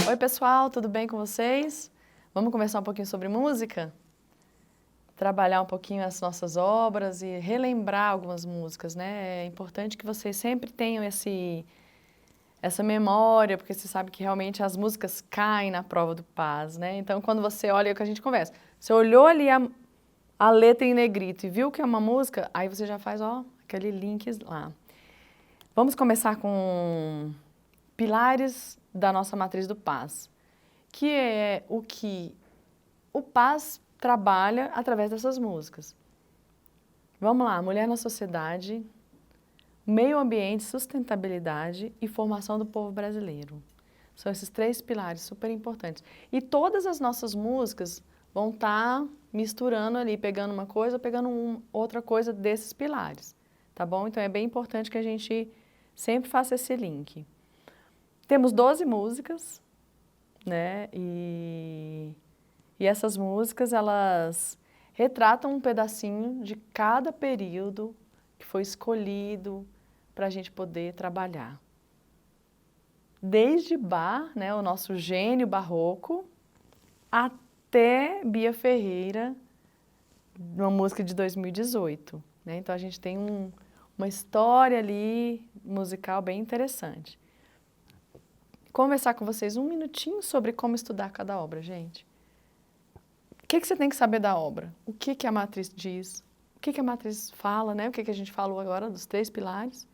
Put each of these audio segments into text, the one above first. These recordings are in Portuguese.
Oi pessoal, tudo bem com vocês? Vamos conversar um pouquinho sobre música? Trabalhar um pouquinho as nossas obras e relembrar algumas músicas, né? É importante que vocês sempre tenham essa memória, porque você sabe que realmente as músicas caem na prova do Paz, né? Então quando você olha, é o que a gente conversa, você olhou ali a letra em negrito e viu que é uma música, aí você já faz, ó, aquele link lá. Vamos começar com pilares da nossa matriz do Paz, que é o que o Paz trabalha através dessas músicas. Vamos lá, mulher na sociedade, meio ambiente, sustentabilidade e formação do povo brasileiro. São esses 3 pilares super importantes. E todas as nossas músicas vão estar misturando ali, pegando uma coisa, pegando outra coisa desses pilares, tá bom? Então é bem importante que a gente sempre faça esse link. Temos 12 músicas, né? E essas músicas, elas retratam um pedacinho de cada período que foi escolhido para a gente poder trabalhar. Desde Bach, né, o nosso gênio barroco, até Bia Ferreira, uma música de 2018. Né? Então a gente tem uma história ali musical bem interessante. Conversar com vocês um minutinho sobre como estudar cada obra, gente. O que você tem que saber da obra? O que a matriz diz? O que a matriz fala, né? O que a gente falou agora dos 3 pilares?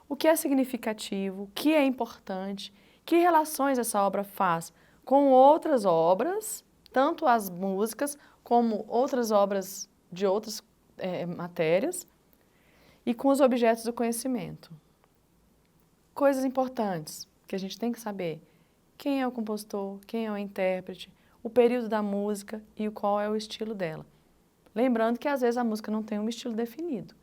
O que é significativo? O que é importante? Que relações essa obra faz com outras obras, tanto as músicas como outras obras de outras matérias, e com os objetos do conhecimento? Coisas importantes que a gente tem que saber. Quem é o compositor? Quem é o intérprete? O período da música e qual é o estilo dela. Lembrando que às vezes a música não tem um estilo definido,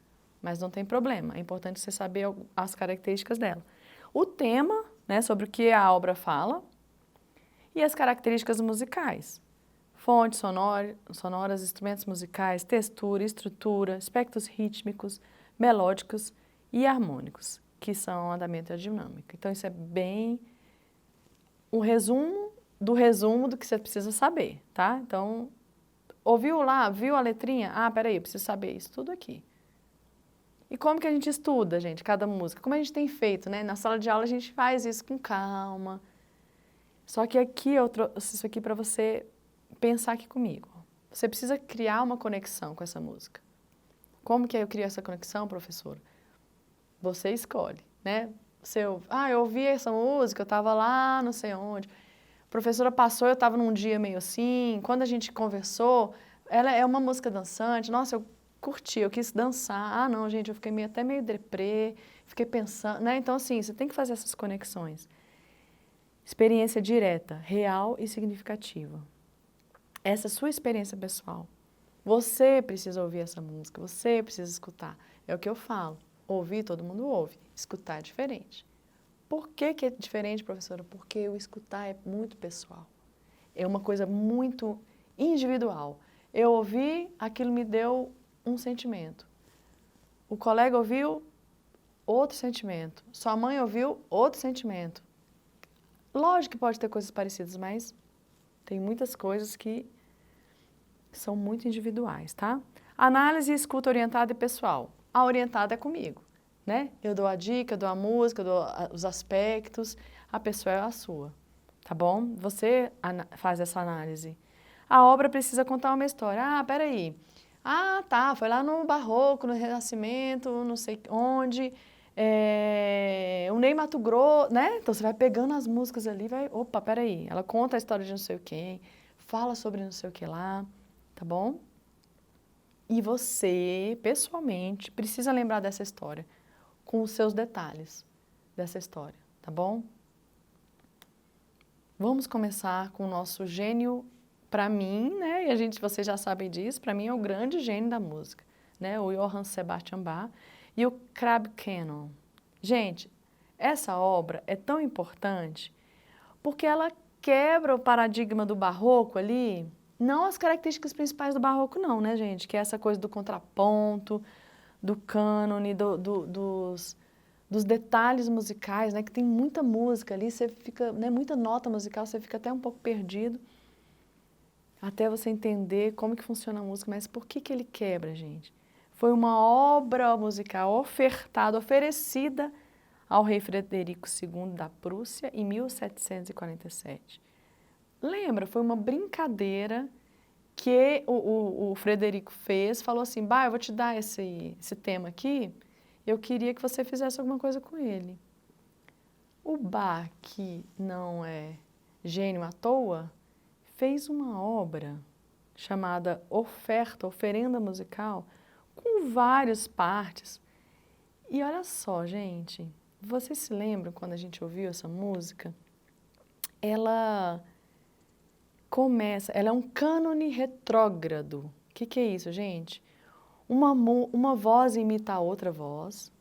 mas não tem problema, é importante você saber as características dela. O tema, né, sobre o que a obra fala, e as características musicais. Fontes sonoras, instrumentos musicais, textura, estrutura, aspectos rítmicos, melódicos e harmônicos, que são o andamento e a dinâmica. Então isso é bem um resumo do que você precisa saber, tá? Então, ouviu lá, viu a letrinha? Ah, peraí, eu preciso saber isso tudo aqui. E como que a gente estuda, gente, cada música? Como a gente tem feito, né? Na sala de aula a gente faz isso com calma. Só que aqui eu trouxe isso aqui para você pensar aqui comigo. Você precisa criar uma conexão com essa música. Como que eu crio essa conexão, professora? Você escolhe, né? Eu ouvi essa música, eu estava lá, não sei onde. A professora passou, eu estava num dia meio assim. Quando a gente conversou, ela é uma música dançante. Nossa, eu curti, eu quis dançar. Ah, não, gente, eu fiquei até meio deprê, fiquei pensando, né? Então, assim, você tem que fazer essas conexões. Experiência direta, real e significativa. Essa é a sua experiência pessoal. Você precisa ouvir essa música, você precisa escutar. É o que eu falo. Ouvir, todo mundo ouve. Escutar é diferente. Por que é diferente, professora? Porque o escutar é muito pessoal. É uma coisa muito individual. Eu ouvi, aquilo me deu um sentimento. O colega ouviu, outro sentimento. Sua mãe ouviu, outro sentimento. Lógico que pode ter coisas parecidas, mas tem muitas coisas que são muito individuais, tá? Análise e escuta orientada e pessoal. A orientada é comigo, né? Eu dou a dica, eu dou a música, eu dou os aspectos, a pessoa é a sua, tá bom? Você faz essa análise. A obra precisa contar uma história. Ah, peraí. Ah, tá, foi lá no Barroco, no Renascimento, não sei onde, o Ney Matogrosso, né? Então você vai pegando as músicas ali, opa, peraí, ela conta a história de não sei o quem, fala sobre não sei o que lá, tá bom? E você, pessoalmente, precisa lembrar dessa história, com os seus detalhes dessa história, tá bom? Vamos começar com o nosso gênio, para mim, né, e vocês já sabem disso, para mim é o grande gênio da música, né, o Johann Sebastian Bach e o Crab Canon. Gente, essa obra é tão importante porque ela quebra o paradigma do barroco ali, não as características principais do barroco não, né, gente, que é essa coisa do contraponto, do cânone, dos detalhes musicais, né? Que tem muita música ali, você fica, né? Muita nota musical, você fica até um pouco perdido, até você entender como que funciona a música, mas por que que ele quebra, gente? Foi uma obra musical ofertada, oferecida ao rei Frederico II da Prússia em 1747. Lembra, foi uma brincadeira que o Frederico fez, falou assim, bah, eu vou te dar esse tema aqui, eu queria que você fizesse alguma coisa com ele. O Bach, que não é gênio à toa, fez uma obra chamada Oferta, Oferenda Musical, com várias partes. E olha só, gente, vocês se lembram quando a gente ouviu essa música? Ela é um cânone retrógrado. O que é isso, gente? Uma voz imita a outra voz.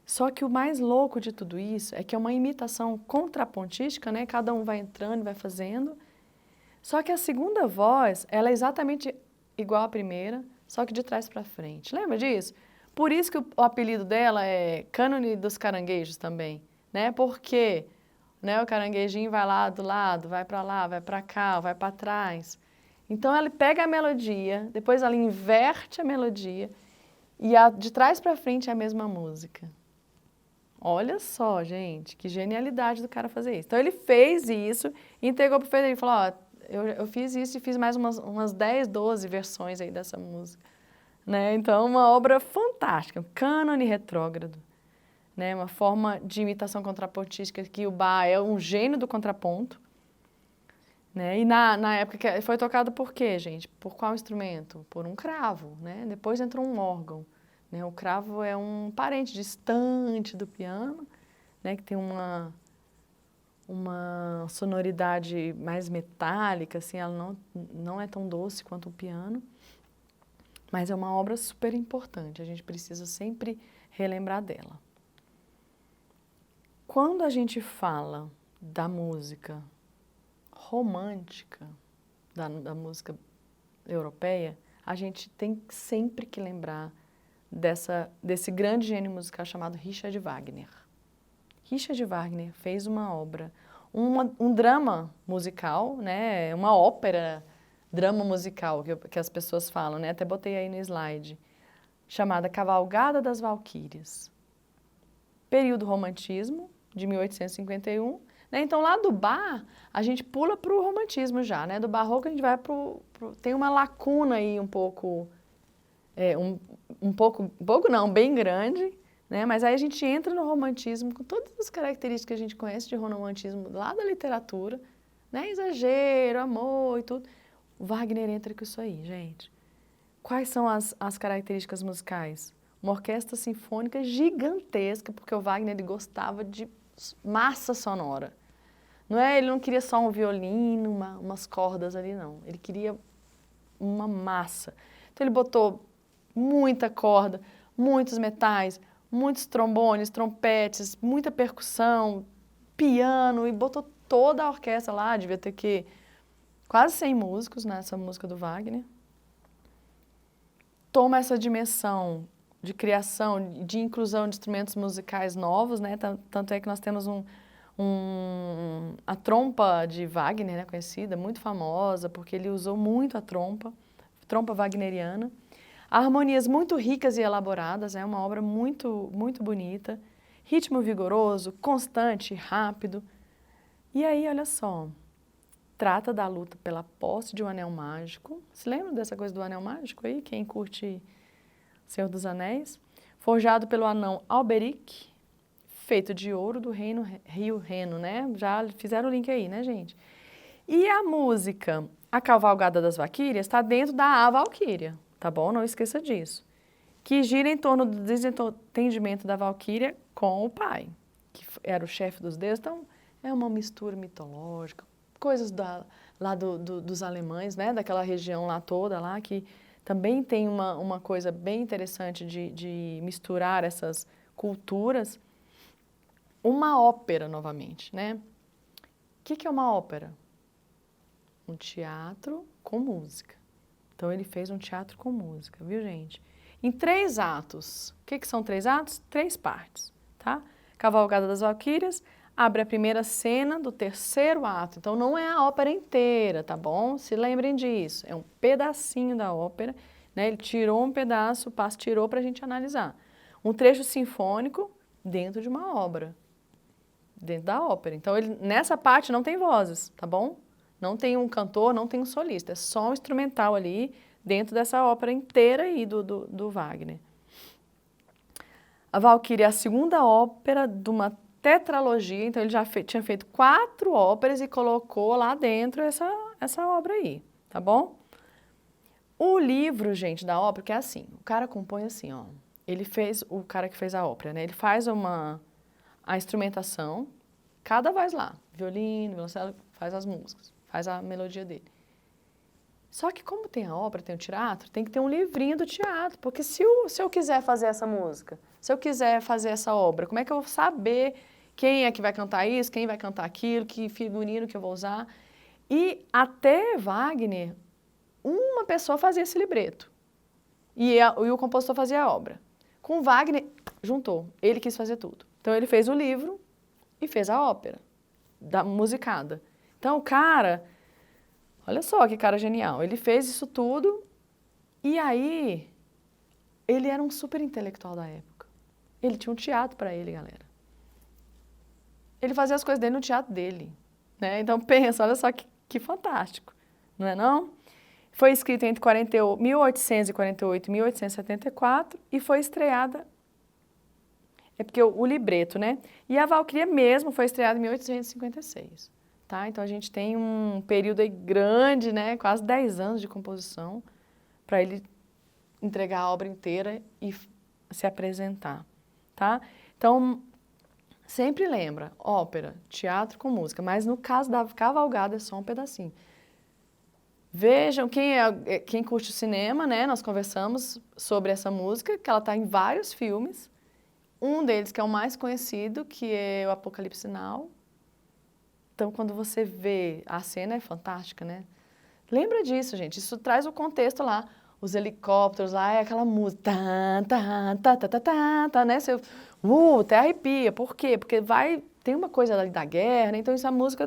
Só que o mais louco de tudo isso é que é uma imitação contrapontística, né? Cada um vai entrando e vai fazendo. Só que a segunda voz, ela é exatamente igual à primeira, só que de trás para frente. Lembra disso? Por isso que o apelido dela é Cânone dos Caranguejos também, né? Porque, né, o caranguejinho vai lá do lado, vai para lá, vai para cá, vai para trás. Então ela pega a melodia, depois ela inverte a melodia e de trás para frente é a mesma música. Olha só, gente, que genialidade do cara fazer isso. Então ele fez isso, entregou pro Frederico e falou, ó, eu fiz isso e fiz mais umas 10, 12 versões aí dessa música. Né? Então, uma obra fantástica, um cânone retrógrado, né? Uma forma de imitação contrapontística que o Bach é um gênio do contraponto. Né? E na época que foi tocado por quê, gente? Por qual instrumento? Por um cravo, né? Depois entrou um órgão. Né? O cravo é um parente distante do piano, né? Que tem uma sonoridade mais metálica, assim, ela não é tão doce quanto o piano, mas é uma obra super importante, a gente precisa sempre relembrar dela. Quando a gente fala da música romântica, da música europeia, a gente tem sempre que lembrar desse grande gênio musical chamado Richard Wagner. Richard Wagner fez uma obra, um drama musical, né, uma ópera, drama musical, que as pessoas falam, né, até botei aí no slide, chamada Cavalgada das Valquírias. Período romantismo, de 1851, né, então lá do Bach, a gente pula para o romantismo já, né, do barroco a gente vai tem uma lacuna aí um pouco, bem grande, né? Mas aí a gente entra no romantismo com todas as características que a gente conhece de romantismo lá da literatura, né? Exagero, amor e tudo. O Wagner entra com isso aí, gente. Quais são as características musicais? Uma orquestra sinfônica gigantesca, porque o Wagner ele gostava de massa sonora. Não é? Ele não queria só um violino, umas cordas ali, não. Ele queria uma massa. Então ele botou muita corda, muitos metais, muitos trombones, trompetes, muita percussão, piano, e botou toda a orquestra lá, devia ter quase 100 músicos nessa música do Wagner. Toma essa dimensão de criação, de inclusão de instrumentos musicais novos, né? Tanto é que nós temos a trompa de Wagner, né, conhecida, muito famosa, porque ele usou muito a trompa wagneriana. Harmonias muito ricas e elaboradas, é uma obra muito, muito bonita. Ritmo vigoroso, constante, rápido. E aí, olha só, trata da luta pela posse de um anel mágico. Se lembra dessa coisa do anel mágico aí? Quem curte Senhor dos Anéis? Forjado pelo anão Alberic, feito de ouro do rio Reno, né? Já fizeram o link aí, né, gente? E a música A Cavalgada das Valquírias está dentro da A Valquíria. Tá bom? Não esqueça disso. Que gira em torno do desentendimento da Valquíria com o pai, que era o chefe dos deuses. Então, é uma mistura mitológica, coisas lá dos alemães, né? Daquela região lá toda, lá, que também tem uma coisa bem interessante de misturar essas culturas. Uma ópera, novamente, né? O que é uma ópera? Um teatro com música. Então, ele fez um teatro com música, viu, gente? Em 3 atos. O que são 3 atos? 3 partes. tá? Cavalgada das Valquírias abre a primeira cena do terceiro ato, então não é a ópera inteira, tá bom? Se lembrem disso, é um pedacinho da ópera, né? Ele tirou um pedaço, o Passo tirou para a gente analisar. Um trecho sinfônico dentro de uma obra, dentro da ópera. Então, nessa parte não tem vozes, tá bom? Não tem um cantor, não tem um solista, é só um instrumental ali dentro dessa ópera inteira aí do Wagner. A Valquíria é a segunda ópera de uma tetralogia, então ele já tinha feito 4 óperas e colocou lá dentro essa obra aí, tá bom? O livro, gente, da ópera, que é assim, o cara compõe assim, ó, o cara que fez a ópera, né, ele faz a instrumentação, cada voz lá, violino, violoncelo, faz as músicas, faz a melodia dele. Só que como tem a ópera, tem o teatro, tem que ter um livrinho do teatro, porque se eu quiser fazer essa música, se eu quiser fazer essa obra, como é que eu vou saber quem é que vai cantar isso, quem vai cantar aquilo, que figurino que eu vou usar? E até Wagner, uma pessoa fazia esse libreto e o compositor fazia a obra. Com Wagner, juntou, ele quis fazer tudo. Então ele fez o livro e fez a ópera, musicada. Então o cara... Olha só que cara genial. Ele fez isso tudo e aí ele era um super intelectual da época. Ele tinha um teatro para ele, galera. Ele fazia as coisas dele no teatro dele, né? Então pensa, olha só que fantástico, não é não? Foi escrita entre 1848 e 1874 e foi estreada, é porque o libreto, né? E a Valquíria mesmo foi estreada em 1856. Tá? Então a gente tem um período aí grande, né, quase 10 anos de composição, para ele entregar a obra inteira e se apresentar. Tá? Então, sempre lembra, ópera, teatro com música, mas no caso da cavalgada é só um pedacinho. Vejam, quem curte o cinema, né, nós conversamos sobre essa música, que ela está em vários filmes, um deles que é o mais conhecido, que é o Apocalipse Now. Então, quando você vê, a cena é fantástica, né? Lembra disso, gente. Isso traz o contexto lá. Os helicópteros lá, é aquela música. Tá, tá, tá, tá, tá, tá, tá, né? Você, até arrepia. Por quê? Porque tem uma coisa ali da guerra, né? Então, essa música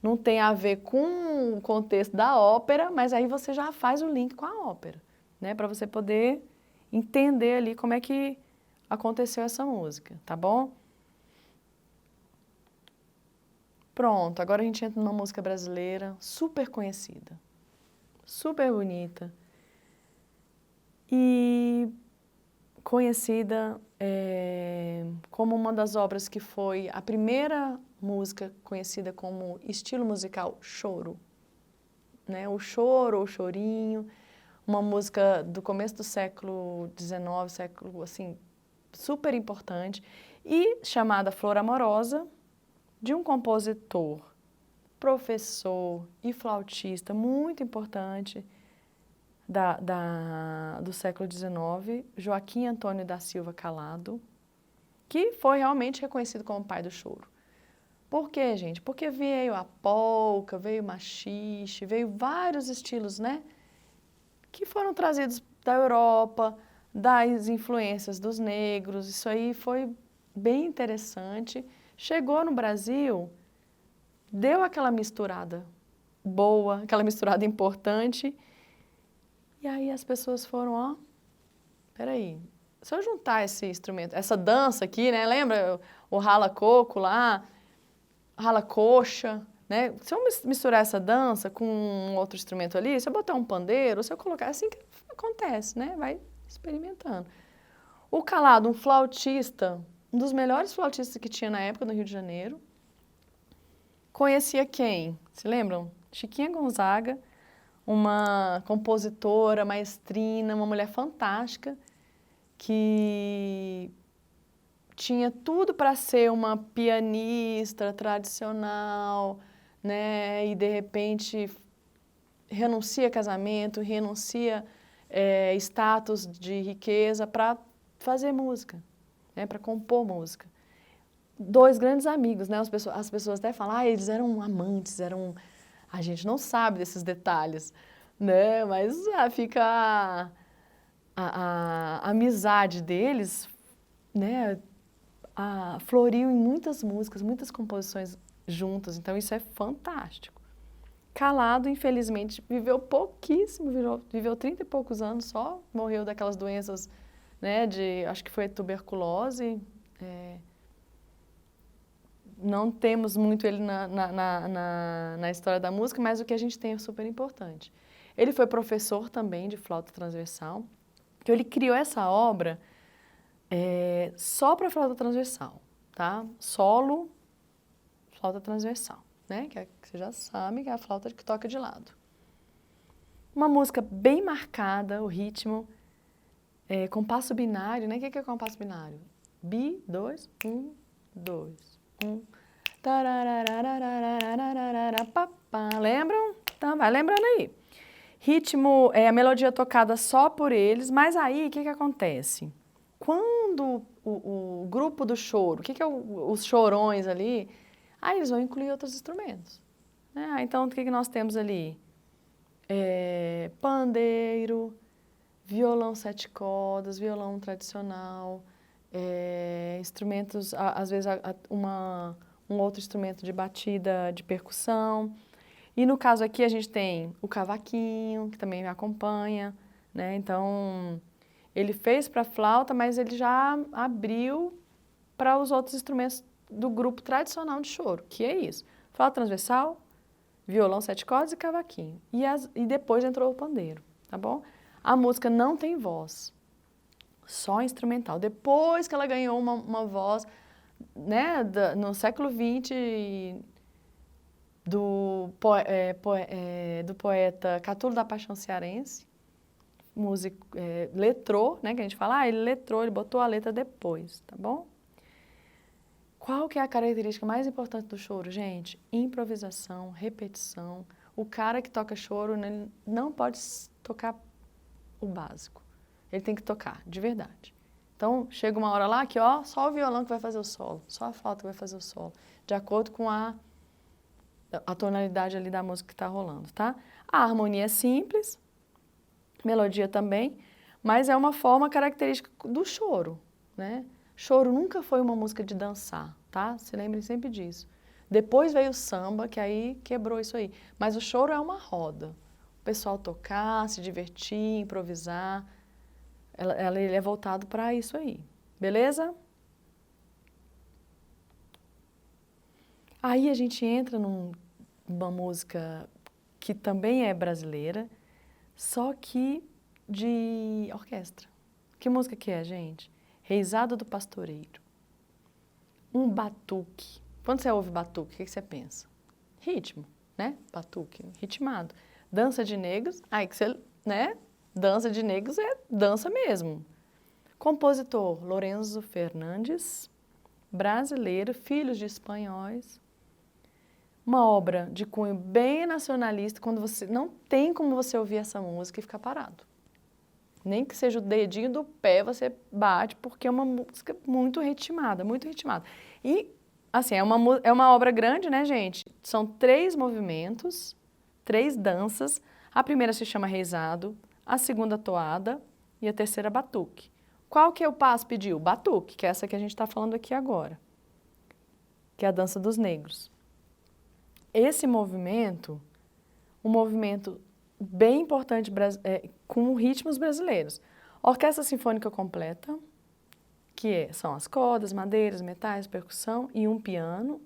não tem a ver com o contexto da ópera, mas aí você já faz o link com a ópera, né? Para você poder entender ali como é que aconteceu essa música, tá bom? Pronto, agora a gente entra numa música brasileira super conhecida, super bonita e conhecida como uma das obras que foi a primeira música conhecida como estilo musical choro, né? O choro, o chorinho, uma música do começo do século XIX, século assim, super importante e chamada Flor Amorosa, de um compositor, professor e flautista muito importante do século XIX, Joaquim Antônio da Silva Calado, que foi realmente reconhecido como pai do choro. Por quê, gente? Porque veio a polca, veio o machixe, veio vários estilos, né? Que foram trazidos da Europa, das influências dos negros, isso aí foi bem interessante. Chegou no Brasil, deu aquela misturada boa, aquela misturada importante, e aí as pessoas foram, ó, peraí, se eu juntar esse instrumento, essa dança aqui, né, lembra o rala-coco lá, rala-coxa, né, se eu misturar essa dança com um outro instrumento ali, se eu botar um pandeiro, se eu colocar, é assim que acontece, né, vai experimentando. O Calado, um flautista, um dos melhores flautistas que tinha na época no Rio de Janeiro, conhecia quem? Se lembram? Chiquinha Gonzaga, uma compositora, maestrina, uma mulher fantástica, que tinha tudo para ser uma pianista tradicional, né? E de repente renuncia a casamento, renuncia status de riqueza para fazer música, né? Para compor música. 2 grandes amigos, né? As pessoas até falam, eles eram amantes, a gente não sabe desses detalhes, né? Mas fica a amizade deles, né? floriu em muitas músicas, muitas composições juntas, então isso é fantástico. Calado, infelizmente, viveu pouquíssimo, viveu 30 e poucos anos só, morreu daquelas doenças, né, acho que foi tuberculose. Não temos muito ele na história da música, mas o que a gente tem é super importante. Ele foi professor também de flauta transversal, então ele criou essa obra só para flauta transversal, tá? Solo, flauta transversal, né? Que você já sabe que é a flauta que toca de lado. Uma música bem marcada, o ritmo, compasso binário, né? O que é compasso binário? Bi, 2, 1, 2, 1. Lembram? Então, vai lembrando aí. Ritmo, a melodia tocada só por eles, mas aí o que acontece? Quando o grupo do choro, o que é os chorões ali? Aí eles vão incluir outros instrumentos. Né? Então, o que nós temos ali? Pandeiro, violão 7 cordas, violão tradicional, instrumentos, às vezes um outro instrumento de batida, de percussão. E no caso aqui a gente tem o cavaquinho, que também me acompanha, né? Então, ele fez para flauta, mas ele já abriu para os outros instrumentos do grupo tradicional de choro, que é isso. Flauta transversal, violão 7 cordas e cavaquinho. E depois entrou o pandeiro, tá bom? A música não tem voz, só instrumental. Depois que ela ganhou uma voz, né, no século XX, do poeta Catulo da Paixão Cearense, letrou, né, que a gente fala, ele letrou, ele botou a letra depois, tá bom? Qual que é a característica mais importante do choro, gente? Improvisação, repetição. O cara que toca choro, né, ele não pode tocar o básico. Ele tem que tocar, de verdade. Então, chega uma hora lá que, ó, só o violão que vai fazer o solo, só a flauta que vai fazer o solo, de acordo com a tonalidade ali da música que está rolando, tá? A harmonia é simples, melodia também, mas é uma forma característica do choro, né? Choro nunca foi uma música de dançar, tá? Se lembrem sempre disso. Depois veio o samba, que aí quebrou isso aí. Mas o choro é uma roda. O pessoal tocar, se divertir, improvisar. Ele é voltado para isso aí. Beleza? Aí a gente entra numa música que também é brasileira, só que de orquestra. Que música que é, gente? Reisado do Pastoreiro. Um batuque. Quando você ouve batuque, o que você pensa? Ritmo, né? Batuque, ritmado. Dança de negros, aí que você, né? Dança de negros é dança mesmo. Compositor Lorenzo Fernandes, brasileiro, filhos de espanhóis. Uma obra de cunho bem nacionalista, quando você não tem como você ouvir essa música e ficar parado. Nem que seja o dedinho do pé, você bate, porque é uma música muito ritmada, muito ritmada. E, assim, é uma obra grande, né, gente? São 3 movimentos, 3 danças. A primeira se chama reisado, a segunda toada e a terceira batuque. Qual que é o passo pediu? Batuque, que é essa que a gente está falando aqui agora, que é a dança dos negros. Esse movimento, um movimento bem importante com ritmos brasileiros. Orquestra Sinfônica Completa, que são as cordas, madeiras, metais, percussão e um piano.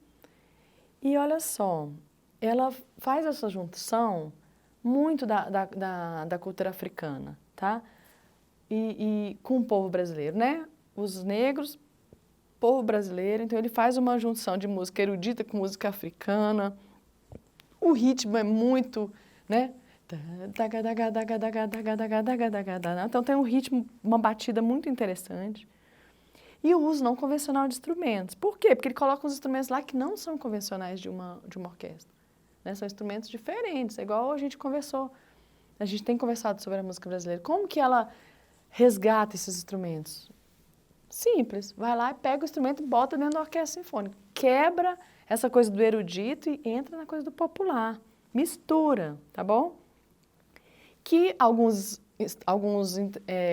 E olha só, ela faz essa junção muito da cultura africana, tá? E com o povo brasileiro, né? Os negros, povo brasileiro, então ele faz uma junção de música erudita com música africana. O ritmo é muito, né? Então tem um ritmo, uma batida muito interessante. E o uso não convencional de instrumentos. Por quê? Porque ele coloca uns instrumentos lá que não são convencionais de uma orquestra. Né? São instrumentos diferentes, é igual a gente conversou. A gente tem conversado sobre a música brasileira. Como que ela resgata esses instrumentos? Simples. Vai lá e pega o instrumento e bota dentro da orquestra sinfônica. Quebra essa coisa do erudito e entra na coisa do popular. Mistura, tá bom? Que alguns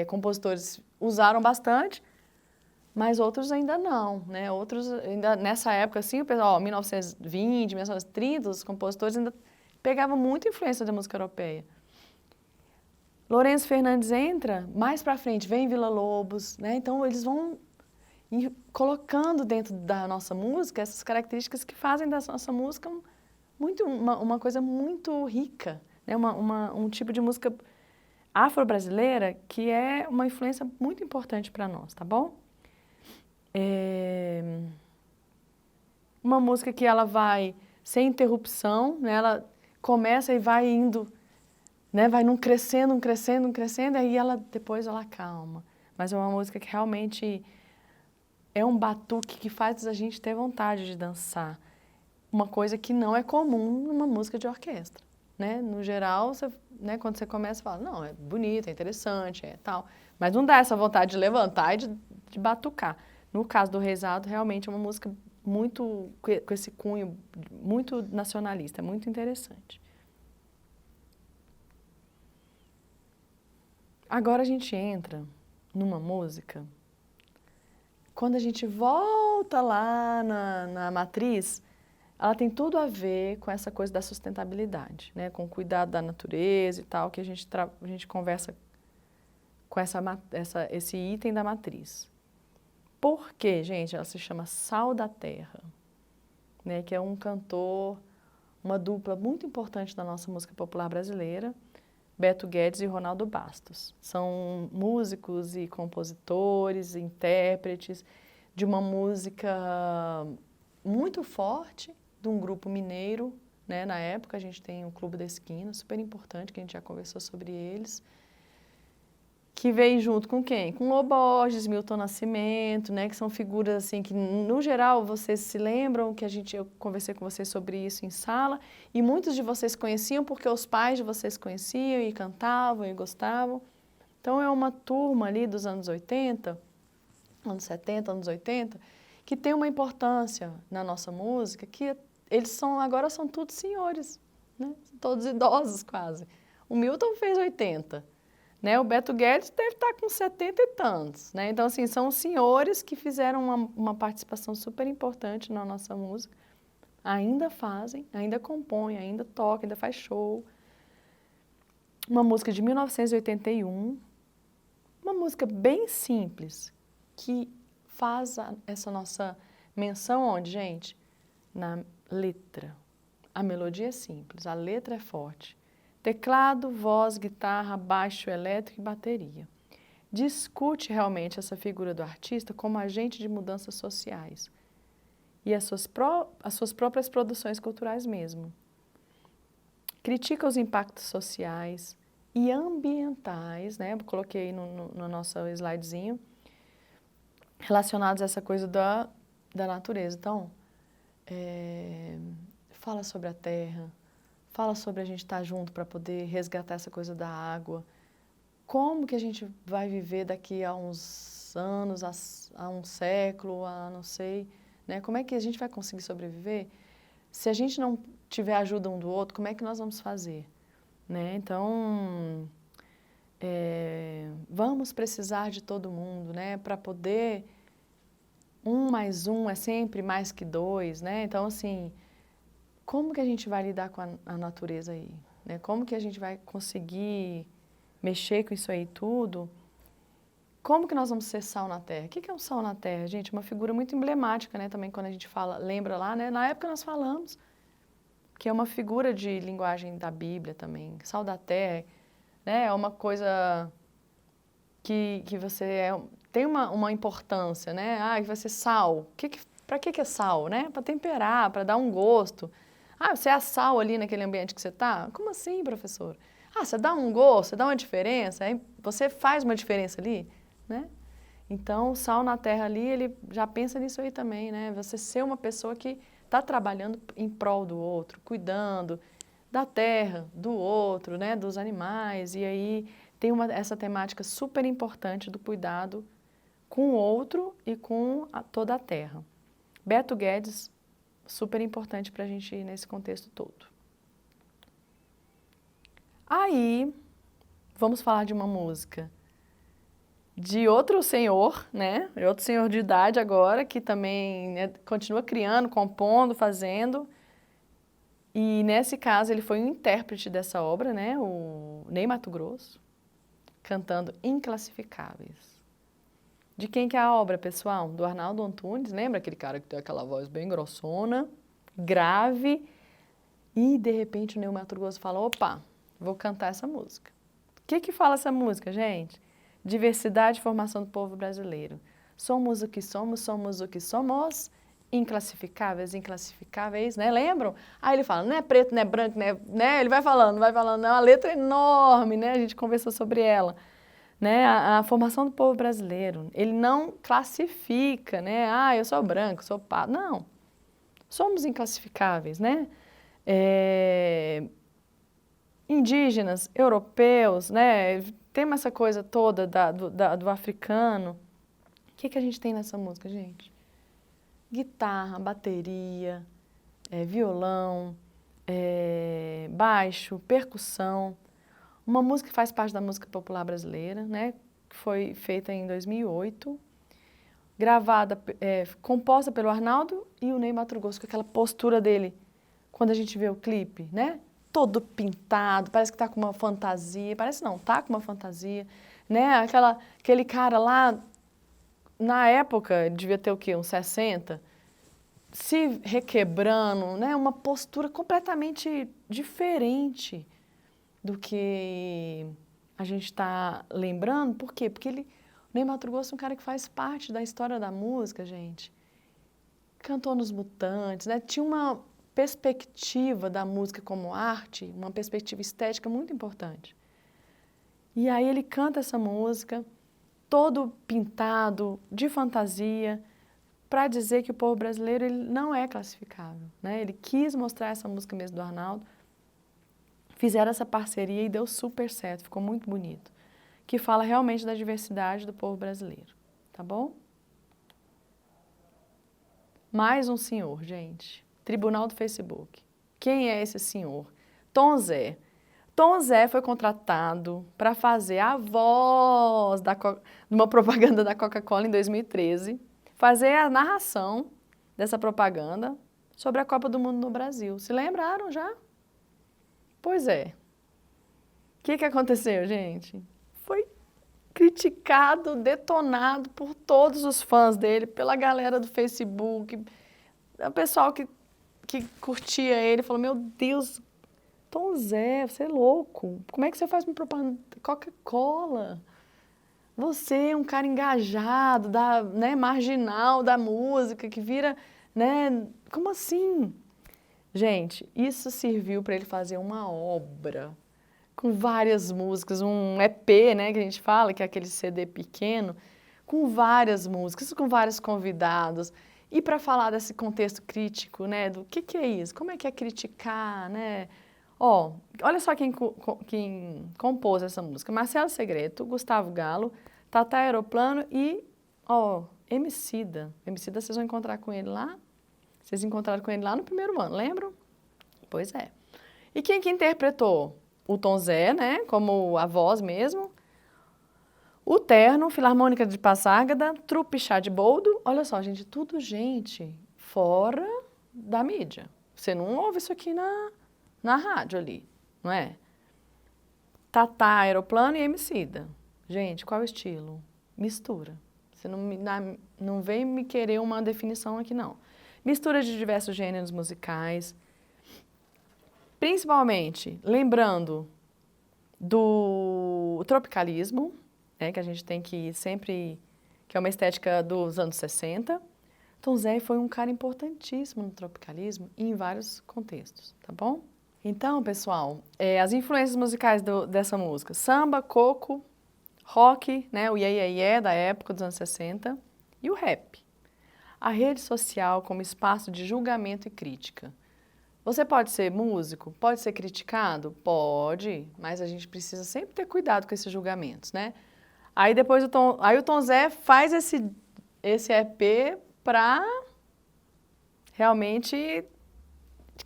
compositores usaram bastante, mas outros ainda não, né? Outros ainda nessa época assim, o pessoal, 1920, 1930, os compositores ainda pegavam muita influência da música europeia. Lourenço Fernandes entra, mais para frente vem Villa-Lobos, né? Então eles vão colocando dentro da nossa música essas características que fazem da nossa música uma coisa muito rica, né? Um tipo de música afro-brasileira que é uma influência muito importante para nós, tá bom? Uma música que ela vai sem interrupção, né? Ela começa e vai indo, né? Vai num crescendo, aí depois ela calma. Mas é uma música que realmente é um batuque que faz a gente ter vontade de dançar. Uma coisa que não é comum numa música de orquestra, né? No geral, você, né, quando você começa, fala, não, é bonito, é interessante, é tal. Mas não dá essa vontade de levantar e de batucar. No caso do Rezado, realmente é uma música muito, com esse cunho muito nacionalista, muito interessante. Agora a gente entra numa música, quando a gente volta lá na matriz, ela tem tudo a ver com essa coisa da sustentabilidade, né? Com o cuidado da natureza e tal, que a gente conversa com esse item da matriz. Por quê, gente? Ela se chama Sal da Terra, né? Que é um cantor, uma dupla muito importante da nossa música popular brasileira, Beto Guedes e Ronaldo Bastos. São músicos e compositores, intérpretes de uma música muito forte, de um grupo mineiro, né? Na época a gente tem o Clube da Esquina, super importante, que a gente já conversou sobre eles, que veio junto com quem? Com Lô Borges, Milton Nascimento, né? Que são figuras assim que, no geral, vocês se lembram que eu conversei com vocês sobre isso em sala, e muitos de vocês conheciam porque os pais de vocês conheciam e cantavam e gostavam. Então é uma turma ali dos anos 80, anos 70, anos 80, que tem uma importância na nossa música, que agora são todos senhores, né? Todos idosos quase. O Milton fez 80, né? O Beto Guedes deve estar com 70 e tantos, né? Então, assim, são senhores que fizeram uma participação super importante na nossa música, ainda fazem, ainda compõem, ainda tocam, ainda faz show. Uma música de 1981, uma música bem simples, que faz essa nossa menção onde, gente? Na letra. A melodia é simples, a letra é forte. Teclado, voz, guitarra, baixo elétrico e bateria. Discute realmente essa figura do artista como agente de mudanças sociais e as suas próprias produções culturais mesmo. Critica os impactos sociais e ambientais, né? Eu coloquei no nosso slidezinho, relacionados a essa coisa da natureza. Então, fala sobre a terra, fala sobre a gente estar junto para poder resgatar essa coisa da água. Como que a gente vai viver daqui a uns anos, a um século, a não sei, né? Como é que a gente vai conseguir sobreviver? Se a gente não tiver ajuda um do outro, como é que nós vamos fazer? Né? Então, vamos precisar de todo mundo, né? Para poder... 1 mais 1 é sempre mais que 2, né? Então, assim, como que a gente vai lidar com a natureza aí? Né? Como que a gente vai conseguir mexer com isso aí tudo? Como que nós vamos ser sal na terra? O que é um sal na terra, gente? Uma figura muito emblemática, né? Também quando a gente fala, lembra lá, né? Na época nós falamos que é uma figura de linguagem da Bíblia também. Sal da terra, né? É uma coisa que você tem uma importância, né? Ah, vai ser sal. Para que é sal, né? Para temperar, para dar um gosto. Ah, você é sal ali naquele ambiente que você está? Como assim, professor? Ah, você dá um gosto, você dá uma diferença, aí você faz uma diferença ali, né? Então, o sal na terra ali, ele já pensa nisso aí também, né? Você ser uma pessoa que está trabalhando em prol do outro, cuidando da terra, do outro, né? Dos animais, e aí tem essa temática super importante do cuidado com o outro e com toda a terra. Beto Guedes, super importante para a gente ir nesse contexto todo. Aí, vamos falar de uma música de outro senhor, né? De outro senhor de idade agora, que também, né, continua criando, compondo, fazendo. E nesse caso ele foi um intérprete dessa obra, né? O Ney Matogrosso, cantando Inclassificáveis. De quem que é a obra, pessoal? Do Arnaldo Antunes, lembra aquele cara que tem aquela voz bem grossona, grave, e de repente o Ney Matogrosso fala, opa, vou cantar essa música. O que que fala essa música, gente? Diversidade e formação do povo brasileiro. Somos o que somos, somos o que somos, inclassificáveis, inclassificáveis, né? Lembram? Aí ele fala, não é preto, não é branco, né? Ele vai falando, é uma letra enorme, né? A gente conversou sobre ela. Né? A formação do povo brasileiro, ele não classifica, né? Ah, eu sou branco, sou pardo. Não, somos inclassificáveis, né? Indígenas, europeus, né? Tem essa coisa toda do africano. O que que a gente tem nessa música, gente? Guitarra, bateria, violão, baixo, percussão. Uma música que faz parte da música popular brasileira, né? Que foi feita em 2008, gravada, composta pelo Arnaldo e o Ney Matogrosso, com aquela postura dele, quando a gente vê o clipe, né? Todo pintado, parece que tá com uma fantasia, parece não, tá com uma fantasia, né? Aquele cara lá, na época, devia ter o quê? Uns 60, se requebrando, né? Uma postura completamente diferente do que a gente está lembrando. Por quê? Porque o Ney Matogrosso é um cara que faz parte da história da música, gente. Cantou nos Mutantes, né? Tinha uma perspectiva da música como arte, uma perspectiva estética muito importante. E aí ele canta essa música, todo pintado, de fantasia, para dizer que o povo brasileiro ele não é classificável, né? Ele quis mostrar essa música mesmo do Arnaldo. Fizeram essa parceria e deu super certo, ficou muito bonito. Que fala realmente da diversidade do povo brasileiro, tá bom? Mais um senhor, gente. Tribunal do Facebook. Quem é esse senhor? Tom Zé. Tom Zé foi contratado para fazer a voz de uma propaganda da Coca-Cola em 2013, fazer a narração dessa propaganda sobre a Copa do Mundo no Brasil. Se lembraram já? Pois é. O que aconteceu, gente? Foi criticado, detonado por todos os fãs dele, pela galera do Facebook, o pessoal que curtia ele, falou, meu Deus, Tom Zé, você é louco, como é que você faz uma propaganda Coca-Cola? Você é um cara engajado, né, marginal da música, que vira, né, como assim? Gente, isso serviu para ele fazer uma obra com várias músicas, um EP, né, que a gente fala, que é aquele CD pequeno, com várias músicas, com vários convidados. E para falar desse contexto crítico, né, do que é isso? Como é que é criticar, né? Ó, olha só quem compôs essa música. Marcelo Segreto, Gustavo Galo, Tata Aeroplano e, ó, Emicida. Emicida vocês vão encontrar com ele lá. Vocês encontraram com ele lá no primeiro ano, lembram? Pois é. E quem que interpretou? O Tom Zé, né, como a voz mesmo. O Terno, Filarmônica de Passágada, Trupe Chá de Boldo. Olha só, gente, tudo gente fora da mídia. Você não ouve isso aqui na rádio ali, não é? Tata, Aeroplano e Emicida. Gente, qual é o estilo? Mistura. Você não vem me querer uma definição aqui, não. Mistura de diversos gêneros musicais. Principalmente, lembrando do tropicalismo, né, que a gente tem que sempre, que é uma estética dos anos 60. Tom Zé foi um cara importantíssimo no tropicalismo e em vários contextos, tá bom? Então, pessoal, as influências musicais dessa música, samba, coco, rock, né, o iê, iê, iê da época dos anos 60 e o rap. A rede social como espaço de julgamento e crítica. Você pode ser músico? Pode ser criticado? Pode, mas a gente precisa sempre ter cuidado com esses julgamentos, né? Aí depois o Tom Zé faz esse EP para realmente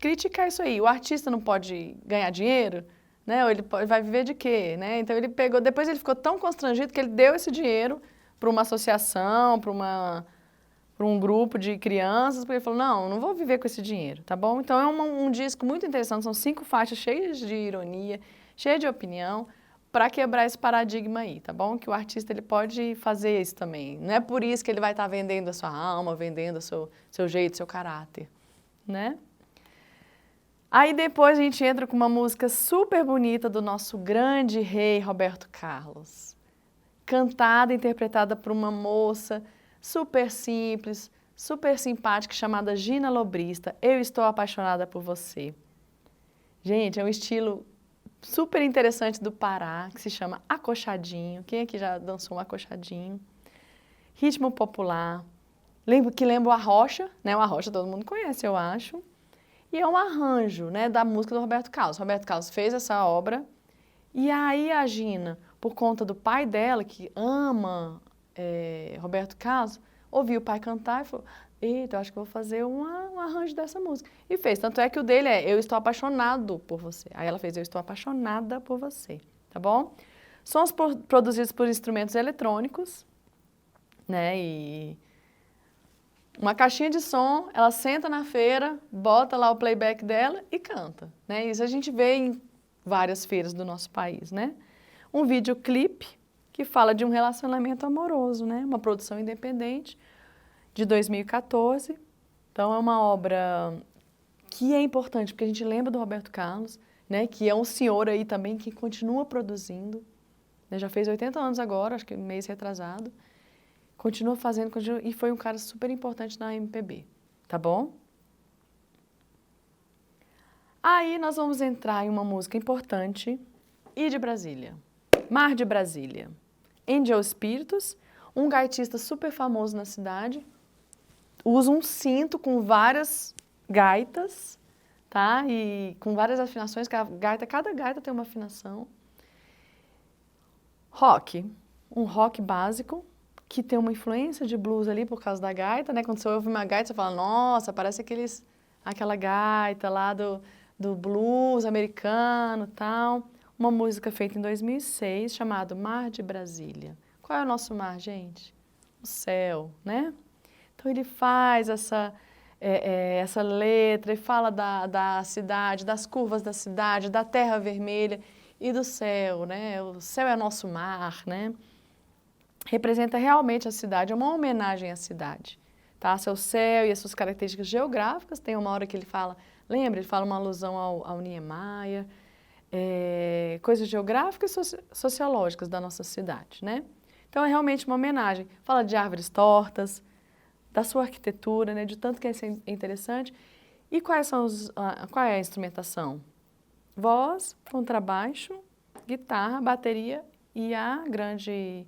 criticar isso aí. O artista não pode ganhar dinheiro, né? Ou ele vai viver de quê, né? Então ele pegou, depois ele ficou tão constrangido que ele deu esse dinheiro para uma associação, para um grupo de crianças, porque ele falou, não vou viver com esse dinheiro, tá bom? Então é um disco muito interessante, são 5 faixas cheias de ironia, cheias de opinião, para quebrar esse paradigma aí, tá bom? Que o artista ele pode fazer isso também. Não é por isso que ele vai estar vendendo a sua alma, vendendo o seu jeito, seu caráter, né? Aí depois a gente entra com uma música super bonita do nosso grande rei Roberto Carlos. Cantada e interpretada por uma moça super simples, super simpática, chamada Gina Lobrista. Eu estou apaixonada por você. Gente, é um estilo super interessante do Pará, que se chama acochadinho. Quem aqui já dançou um acochadinho? Ritmo popular, que lembra o arrocha, né? O arrocha todo mundo conhece, eu acho. E é um arranjo, né, da música do Roberto Carlos. Roberto Carlos fez essa obra e aí a Gina, por conta do pai dela, que ama Roberto Carlos, ouviu o pai cantar e falou, eita, eu acho que vou fazer um arranjo dessa música. E fez, tanto é que o dele é Eu Estou Apaixonado por Você. Aí ela fez Eu Estou Apaixonada por Você, tá bom? Sons produzidos por instrumentos eletrônicos, né, e uma caixinha de som, ela senta na feira, bota lá o playback dela e canta, né? Isso a gente vê em várias feiras do nosso país, né? Um videoclipe que fala de um relacionamento amoroso, né? Uma produção independente de 2014. Então é uma obra que é importante, porque a gente lembra do Roberto Carlos, né? Que é um senhor aí também que continua produzindo, né? Já fez 80 anos agora, acho que mês retrasado. Continua fazendo, e foi um cara super importante na MPB, tá bom? Aí nós vamos entrar em uma música importante e de Brasília. Mar de Brasília. Angel Espíritos, um gaitista super famoso na cidade, usa um cinto com várias gaitas, tá? E com várias afinações, cada gaita tem uma afinação. Rock, um rock básico, que tem uma influência de blues ali por causa da gaita, né? Quando você ouve uma gaita, você fala, nossa, parece aquela gaita lá do blues americano e tal. Uma música feita em 2006, chamada Mar de Brasília. Qual é o nosso mar, gente? O céu, né? Então ele faz essa letra e fala da cidade, das curvas da cidade, da terra vermelha e do céu, né? O céu é nosso mar, né? Representa realmente a cidade, é uma homenagem à cidade, tá? Seu céu e as suas características geográficas, tem uma hora que ele fala, lembra, ele fala uma alusão ao Niemeyer, coisas geográficas e sociológicas da nossa cidade, né? Então é realmente uma homenagem, fala de árvores tortas, da sua arquitetura, né, de tanto que é interessante. E qual é a instrumentação? Voz, contrabaixo, guitarra, bateria e a grande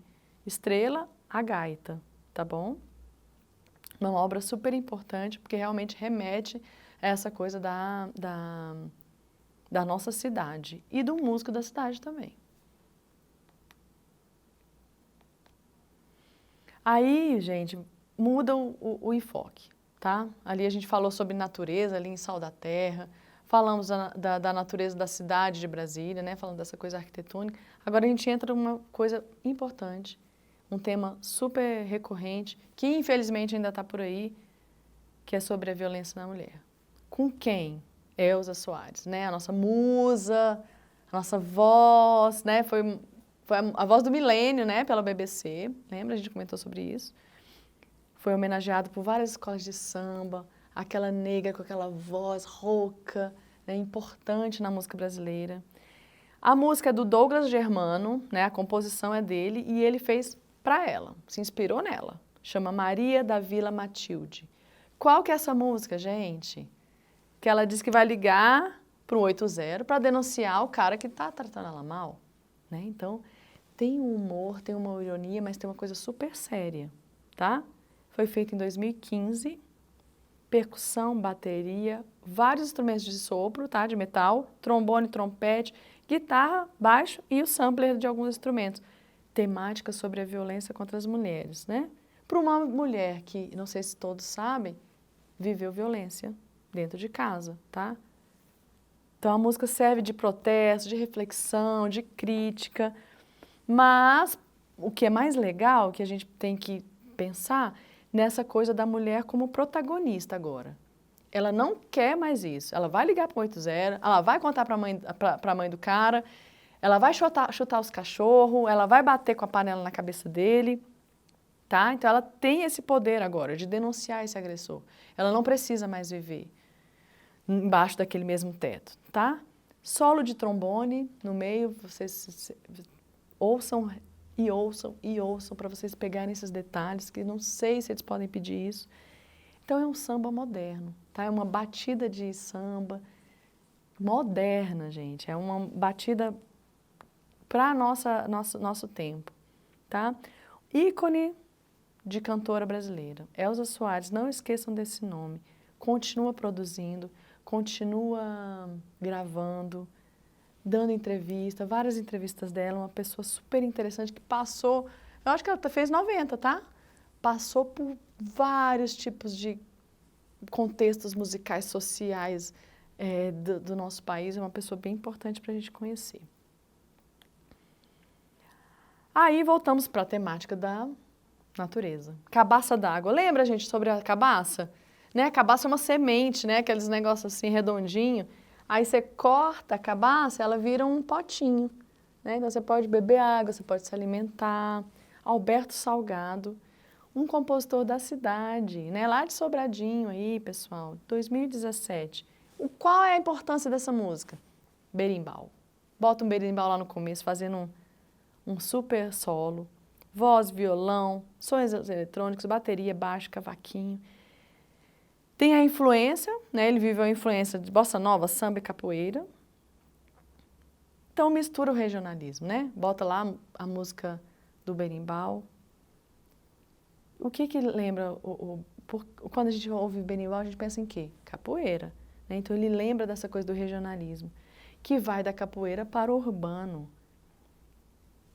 estrela, a gaita, tá bom? Uma obra super importante, porque realmente remete a essa coisa da nossa cidade e do músico da cidade também. Aí, gente, muda o enfoque, tá? Ali a gente falou sobre natureza, ali em Sal da Terra, falamos da natureza da cidade de Brasília, né? Falando dessa coisa arquitetônica. Agora a gente entra numa coisa importante, um tema super recorrente, que infelizmente ainda está por aí, que é sobre a violência na mulher. Com quem? Elza Soares, né? A nossa musa, a nossa voz, né? Foi a voz do milênio, né? Pela BBC, lembra? A gente comentou sobre isso. Foi homenageado por várias escolas de samba, aquela negra com aquela voz rouca, né? Importante na música brasileira. A música é do Douglas Germano, né? A composição é dele e ele fez para ela, se inspirou nela. Chama Maria da Vila Matilde. Qual que é essa música, gente? Que ela diz que vai ligar para o 180 para denunciar o cara que está tratando ela mal, né? Então, tem um humor, tem uma ironia, mas tem uma coisa super séria, tá? Foi feito em 2015, percussão, bateria, vários instrumentos de sopro, tá? De metal, trombone, trompete, guitarra, baixo e o sampler de alguns instrumentos. Temática sobre a violência contra as mulheres, né? Para uma mulher que, não sei se todos sabem, viveu violência dentro de casa, tá? Então a música serve de protesto, de reflexão, de crítica, mas o que é mais legal, que a gente tem que pensar, nessa coisa da mulher como protagonista agora. Ela não quer mais isso, ela vai ligar para o 80, ela vai contar para a mãe do cara, ela vai chutar os cachorros, ela vai bater com a panela na cabeça dele, tá? Então ela tem esse poder agora de denunciar esse agressor. Ela não precisa mais viver embaixo daquele mesmo teto, tá? Solo de trombone no meio, vocês ouçam e ouçam e ouçam para vocês pegarem esses detalhes, que não sei se eles podem pedir isso. Então é um samba moderno, tá? É uma batida de samba moderna, gente. É uma batida para nosso tempo, tá? Ícone de cantora brasileira, Elza Soares, não esqueçam desse nome. Continua produzindo, continua gravando, dando entrevista, várias entrevistas dela, uma pessoa super interessante que passou, eu acho que ela fez 90, tá? Passou por vários tipos de contextos musicais, sociais do nosso país, é uma pessoa bem importante para a gente conhecer. Aí voltamos para a temática da natureza. Cabaça d'água. Lembra, gente, sobre a cabaça? Né? A cabaça é uma semente, né? Aqueles negócios assim redondinho. Aí você corta a cabaça, ela vira um potinho, né? Então você pode beber água, você pode se alimentar. Alberto Salgado, um compositor da cidade, né? Lá de Sobradinho aí, pessoal, 2017. Qual é a importância dessa música? Berimbau. Bota um berimbau lá no começo, fazendo um super solo. Voz, violão, sons eletrônicos, bateria, baixo, cavaquinho. Tem a influência, né? Ele viveu a influência de bossa nova, samba e capoeira. Então mistura o regionalismo, né? Bota lá a música do berimbau. O que lembra, quando a gente ouve berimbau, a gente pensa em quê? Capoeira, né? Então ele lembra dessa coisa do regionalismo, que vai da capoeira para o urbano.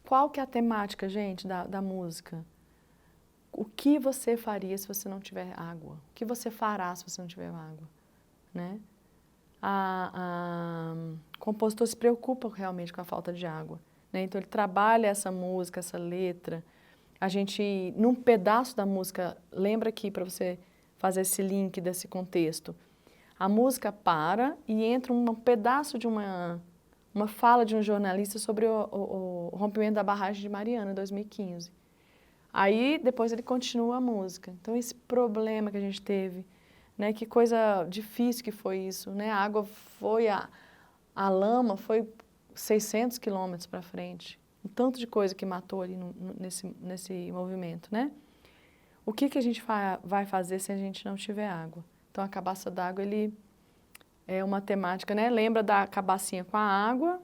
Qual que é a temática, gente, da música? O que você faria se você não tiver água? O que você fará se você não tiver água? Né? O compositor se preocupa realmente com a falta de água. Né? Então ele trabalha essa música, essa letra. A gente, num pedaço da música, lembra aqui para você fazer esse link desse contexto. A música para e entra um pedaço de uma fala de um jornalista sobre o rompimento da barragem de Mariana, em 2015. Aí, depois ele continua a música. Então, esse problema que a gente teve, né, que coisa difícil que foi isso, né? A água foi, a lama foi 600 quilômetros para frente. Um tanto de coisa que matou ali nesse movimento, né? O que a gente vai fazer se a gente não tiver água? Então, a cabaça d'água, ele é uma temática, né? Lembra da cabacinha com a água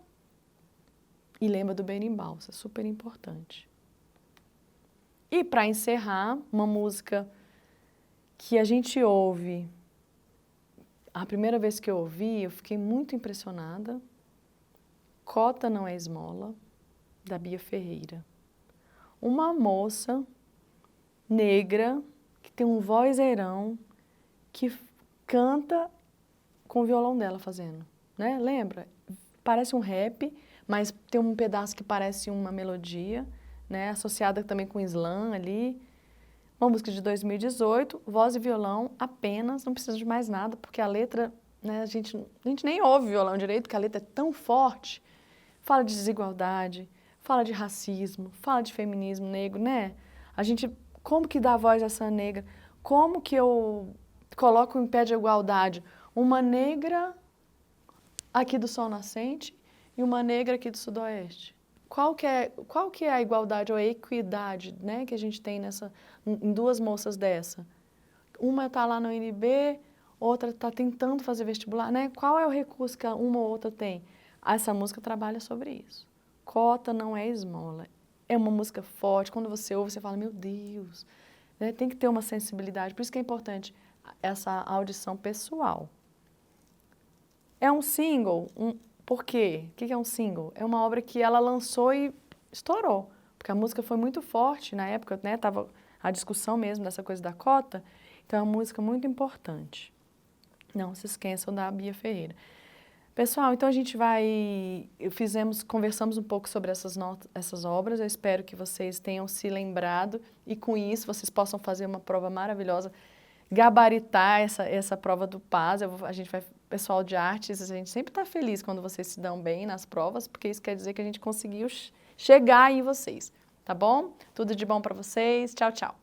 e lembra do berimbau, isso é super importante. E para encerrar, uma música que a gente ouve, a primeira vez que eu ouvi, eu fiquei muito impressionada, Cota Não É Esmola, da Bia Ferreira. Uma moça negra, que tem um vozeirão, que canta com o violão dela fazendo, né? Lembra? Parece um rap, mas tem um pedaço que parece uma melodia, né? Associada também com slam ali. Uma música de 2018, voz e violão apenas, não precisa de mais nada, porque a letra, né, a gente nem ouve violão direito, porque a letra é tão forte. Fala de desigualdade, fala de racismo, fala de feminismo negro, né? A gente, como que dá voz a essa negra? Como que eu coloco em pé de igualdade uma negra aqui do Sol Nascente e uma negra aqui do Sudoeste? Qual que é a igualdade ou a equidade, né, que a gente tem em duas moças dessa? Uma está lá no UNB, outra está tentando fazer vestibular, né? Qual é o recurso que uma ou outra tem? Essa música trabalha sobre isso. Cota Não É Esmola. É uma música forte, quando você ouve, você fala, meu Deus, né? Tem que ter uma sensibilidade, por isso que é importante essa audição pessoal. É um single, por quê? O que é um single? É uma obra que ela lançou e estourou, porque a música foi muito forte na época, né? Tava a discussão mesmo dessa coisa da cota, então é uma música muito importante. Não se esqueçam da Bia Ferreira. Pessoal, então a gente conversamos um pouco sobre essas obras, eu espero que vocês tenham se lembrado e com isso vocês possam fazer uma prova maravilhosa, gabaritar essa prova do PAS, pessoal de artes, a gente sempre está feliz quando vocês se dão bem nas provas, porque isso quer dizer que a gente conseguiu chegar em vocês, tá bom? Tudo de bom para vocês, tchau, tchau!